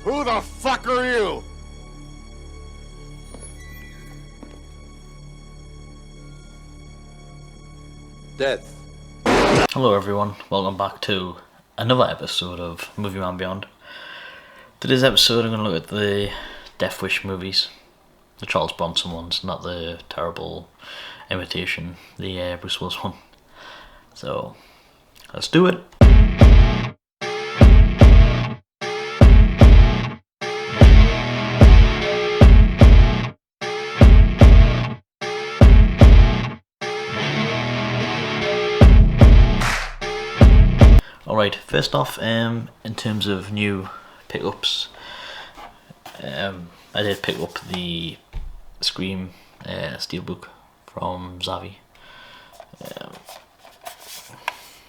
Who the fuck are you? Death. Hello everyone, welcome back to another episode of Movie Man Beyond. Today's episode I'm going to look at the Death Wish movies, the Charles Bronson ones, not the terrible imitation, the Bruce Willis one. So, let's do it. Alright, first off, in terms of new pickups, I did pick up the Scream Steelbook from Zavi. It's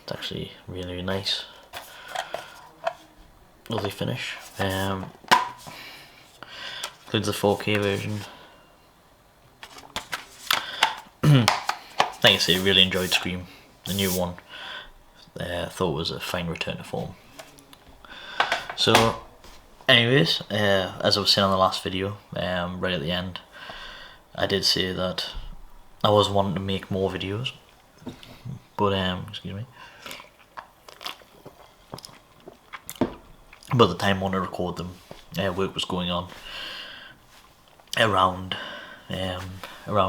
actually really nice, lovely finish. Includes the 4K version. Like I say, really enjoyed Scream, the new one. Thought it was a fine return to form. So, anyways, as I was saying on the last video, right at the end, I did say that I was wanting to make more videos, but excuse me. But the time I wanted to record them, work was going on around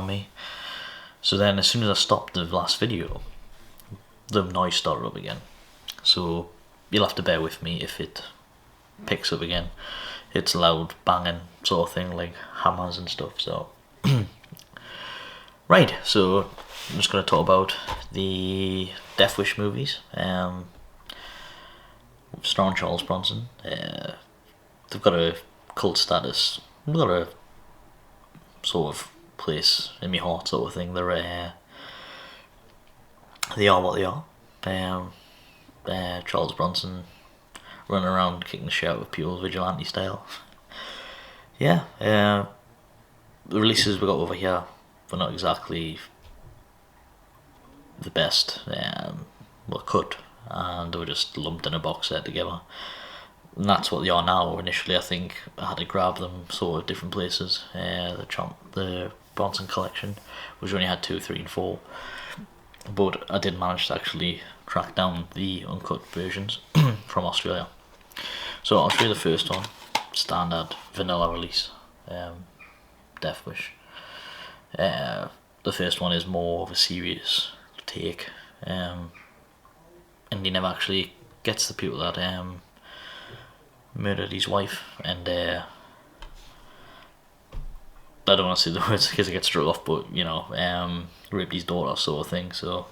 me. So then, as soon as I stopped the last video, the noise started up again. So you'll have to bear with me if it picks up again. It's loud banging sort of thing, like hammers and stuff. So right, so I'm just going to talk about the Death Wish movies, starring Charles Bronson. They've got a cult status. They've got a sort of place in my heart, sort of thing. They are what they are. Charles Bronson running around kicking the shit out of people vigilante style. Yeah, the releases we got over here were not exactly the best. Were cut and they were just lumped in a box set together. And that's what they are now. Initially, I think I had to grab them sort of different places. The Bronson collection, which only had 2, 3, and 4. But I did manage to actually track down the uncut versions from Australia. So I'll show you the first one, standard vanilla release, Death Wish. The first one is more of a serious take, and he never actually gets the people that murdered his wife, and I don't want to say the words because it gets struck off, but you know, raped his daughter sort of thing. So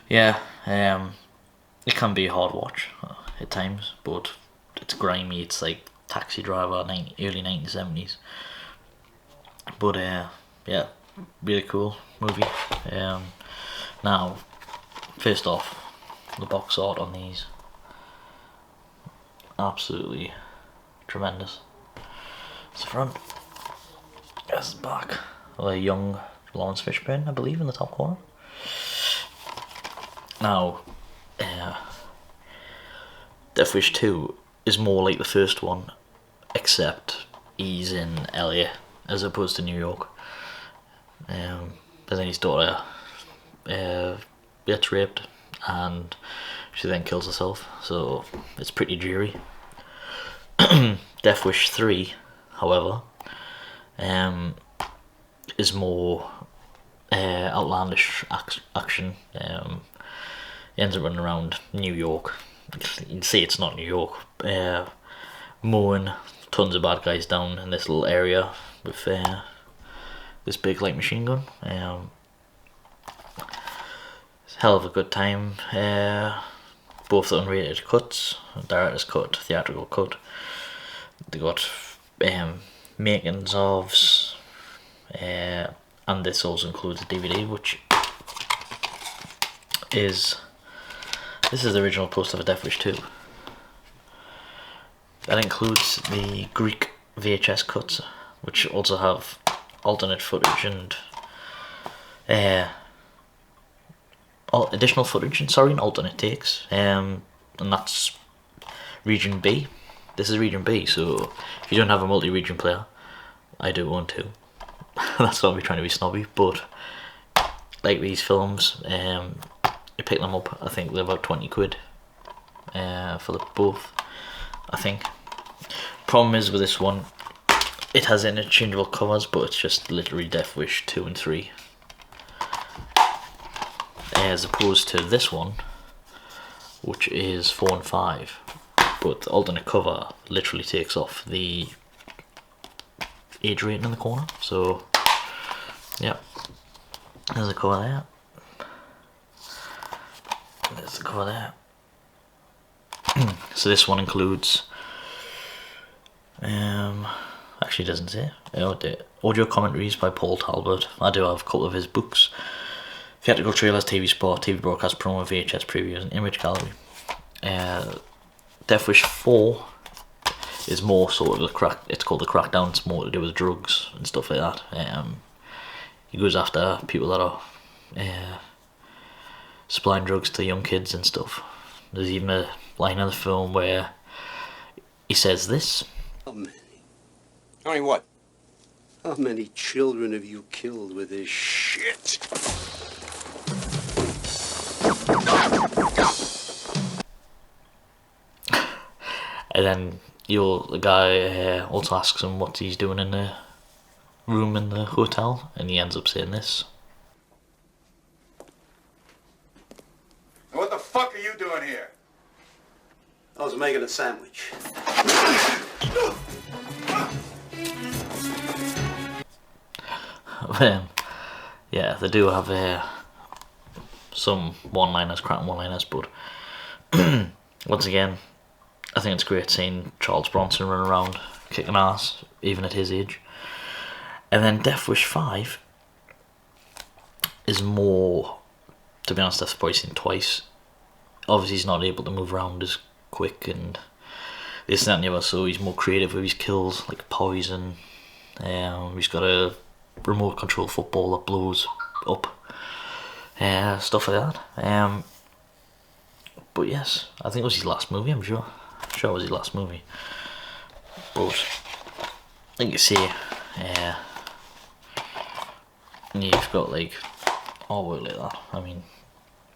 yeah, it can be a hard watch at times, but it's grimy. It's like Taxi Driver, early 1970s. But yeah, really cool movie. Now, first off, the box art on these, absolutely tremendous. It's the front. There's the back. A young Lawrence Fishburne, I believe, in the top corner. Now, Death Wish 2 is more like the first one, except he's in LA as opposed to New York. And then his daughter gets raped and she then kills herself, so it's pretty dreary. Death Wish 3, however, is more outlandish action. He ends up running around New York. You'd say it's not New York. Mowing tons of bad guys down in this little area with this big light machine gun. Hell of a good time. Both the unrated cuts, director's cut, theatrical cut. They got makings ofs, and this also includes a DVD, which is the original poster for Death Wish 2. That includes the Greek VHS cuts, which also have alternate footage and additional footage and alternate takes, and that's region B, This is region B, so if you don't have a multi-region player, I do own two. That's not me trying to be snobby, but like these films, you pick them up, I think they're about 20 quid for the both, I think. Problem is with this one, it has interchangeable covers, but it's just literally Death Wish 2 and 3. As opposed to this one, which is 4 and 5. But the alternate cover literally takes off the age rating in the corner. So, yeah. There's the cover there. There's the cover there. So this one includes... actually doesn't say. Audio commentaries by Paul Talbot. I do have a couple of his books. Theatrical trailers, TV spot, TV broadcast promo, VHS previews, and image gallery. Death Wish 4 is more sort of it's called the Crackdown. It's more to do with drugs and stuff like that. He goes after people that are supplying drugs to young kids and stuff. There's even a line in the film where he says this. How many what? How many children have you killed with this shit? And then the guy also asks him what he's doing in the room in the hotel, and he ends up saying this. What the fuck are you doing here? I was making a sandwich. Yeah, they do have some one-liners, cracking one-liners, but once again, I think it's great seeing Charles Bronson run around kicking ass, even at his age. And then Death Wish 5 is more, to be honest, I've probably seen twice. Obviously he's not able to move around as quick and this, that and the other, so he's more creative with his kills, like poison. He's got a remote control football that blows up. Stuff like that. But yes, I think it was his last movie, I'm sure. It was his last movie. But like you see, you've got like artwork like that. I mean,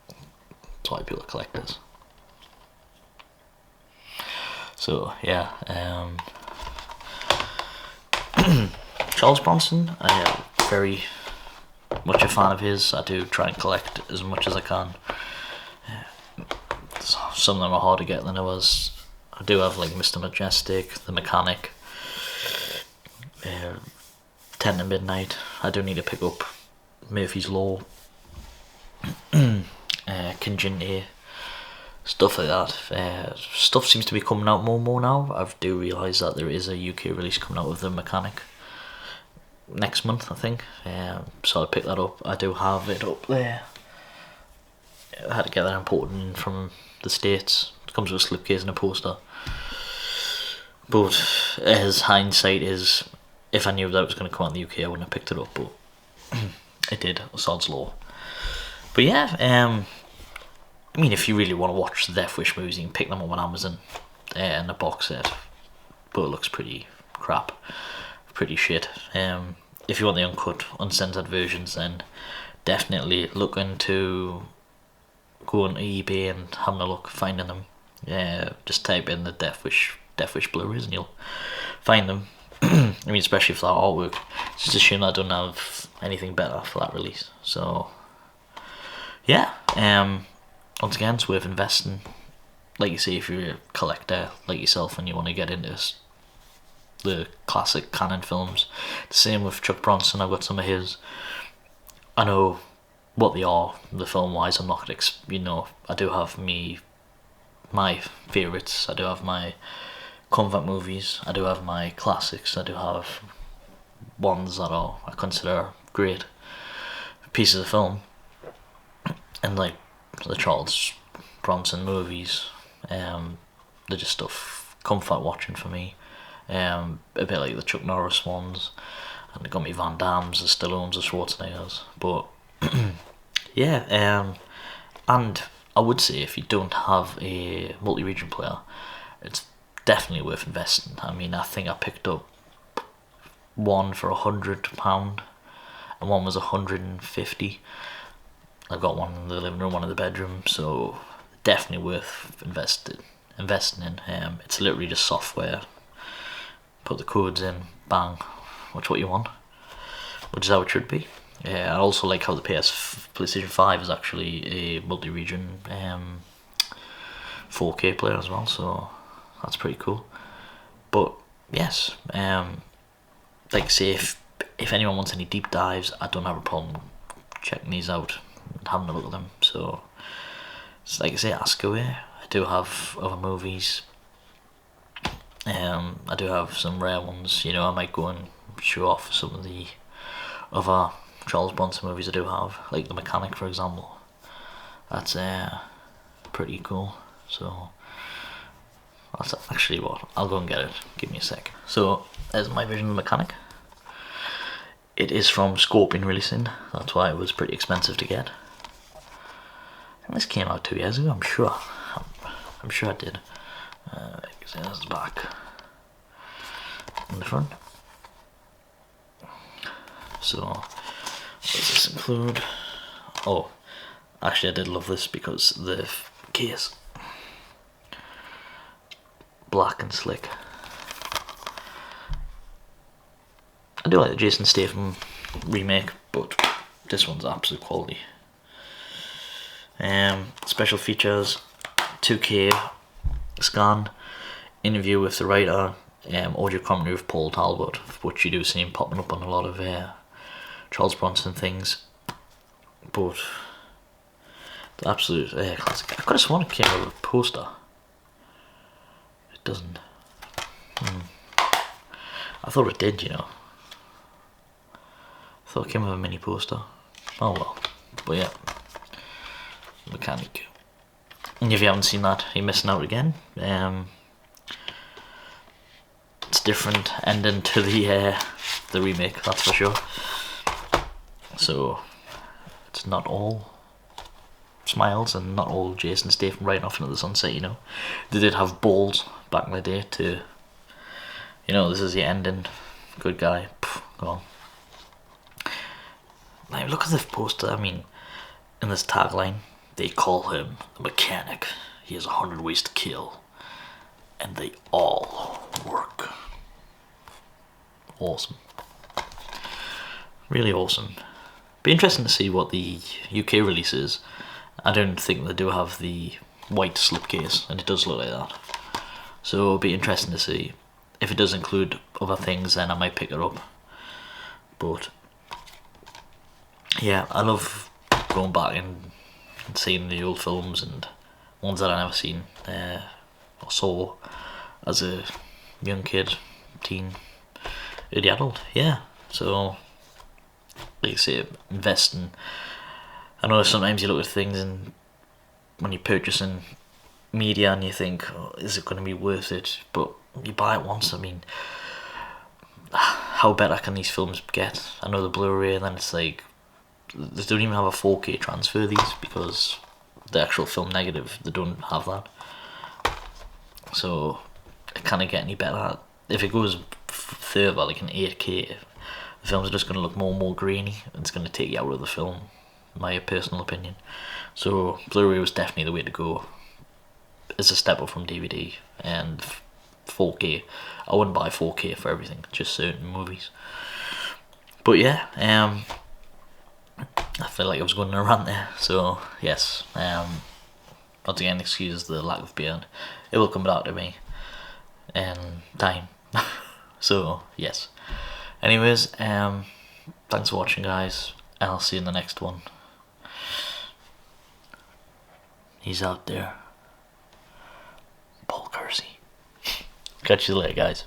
that's why people are collectors. So yeah, Charles Bronson, I am very much a fan of his. I do try and collect as much as I can. Some of them are harder to get than others. I do have like Mr. Majestic, The Mechanic, 10 to Midnight. I do need to pick up Murphy's Law, Conginity, stuff like that. Stuff seems to be coming out more and more now. I do realise that there is a UK release coming out of The Mechanic next month, I think. So I'll pick that up. I do have it up there. I had to get that imported in from the States. It comes with a slipcase and a poster. But as hindsight is, if I knew that it was going to come out in the UK, I wouldn't have picked it up, but it did, sod's law. But yeah, I mean, if you really want to watch the Death Wish movies, you can pick them up on Amazon in a box set, but it looks pretty crap, pretty shit. If you want the uncut, uncensored versions, then definitely look into going to eBay and having a look, finding them. Just type in the Death Wish Blu-rays and you'll find them. I mean, especially for that artwork. It's just a shame I don't have anything better for that release. So yeah, once again, it's worth investing. Like you say, if you're a collector like yourself and you want to get into the classic canon films. The same with Chuck Bronson. I've got some of his. I know what they are, the film wise. I'm not gonna I do have my favourites. I do have my comfort movies. I do have my classics. I do have ones that I consider great pieces of film, and like the Charles Bronson movies, they're just stuff comfort watching for me. A bit like the Chuck Norris ones, and they got me Van Damme's, the Stallones, the Schwarzeneggers. But yeah, and I would say if you don't have a multi-region player, it's definitely worth investing. I mean, I think I picked up one for £100 and one was 150. I got one in the living room, one in the bedroom, so definitely worth investing in. It's literally just software. Put the codes in, bang, watch what you want, which is how it should be. I also like how the PlayStation 5 is actually a multi-region 4K player as well, so that's pretty cool. But yes, like I say, if anyone wants any deep dives, I don't have a problem checking these out and having a look at them. So like I say, ask away. I do have other movies. I do have some rare ones. You know, I might go and show off some of the other Charles Bronson movies I do have, like The Mechanic, for example. That's pretty cool. So that's actually what, I'll go and get it. Give me a sec. So there's my version of The Mechanic. It is from Scorpion Releasing. That's why it was pretty expensive to get. And this came out 2 years ago, I'm sure. I'm sure it did. There's the back and the front. So what does this include? Oh, actually I did love this because the case, black and slick. I do like the Jason Statham remake, but this one's absolute quality. Special features: 2K scan, interview with the writer, audio commentary with Paul Talbot, which you do see him popping up on a lot of Charles Bronson things. But the absolute classic. I could have sworn it came with a poster. It doesn't. I thought it did, you know. I thought it came with a mini poster. Oh well. But yeah. Mechanic. And if you haven't seen that, you're missing out again. It's different ending to the remake, that's for sure. So it's not all smiles and not all Jason Statham riding off into the sunset, you know. They did have balls back in the day to, you know, this is the ending, good guy, go on. Like, look at the poster. I mean, in this tagline, they call him the mechanic. He has 100 ways to kill, and they all work. Awesome. Really awesome. Be interesting to see what the UK release is. I don't think they do have the white slipcase, and it does look like that. So it'll be interesting to see. If it does include other things, then I might pick it up. But yeah, I love going back and seeing the old films and ones that I never seen or saw as a young kid, teen, early adult. Yeah, so like I say, investing. I know sometimes you look at things and when you're purchasing media and you think, oh, is it going to be worth it? But you buy it once. I mean, how better can these films get? I know the Blu-ray, and then it's like they don't even have a 4K transfer of these because the actual film negative, they don't have that. So it can't get any better. If it goes further, like an 8K, the films are just going to look more and more grainy, and it's going to take you out of the film, my personal opinion. So Blu-ray was definitely the way to go. It's a step up from DVD and 4K. I wouldn't buy 4K for everything, just certain movies. But yeah, I feel like I was going on a rant there. So yes, once again, excuse the lack of beard. It will come back to me in time. So yes. Anyways, thanks for watching, guys, and I'll see you in the next one. He's out there. Paul Kersey. Catch you later, guys.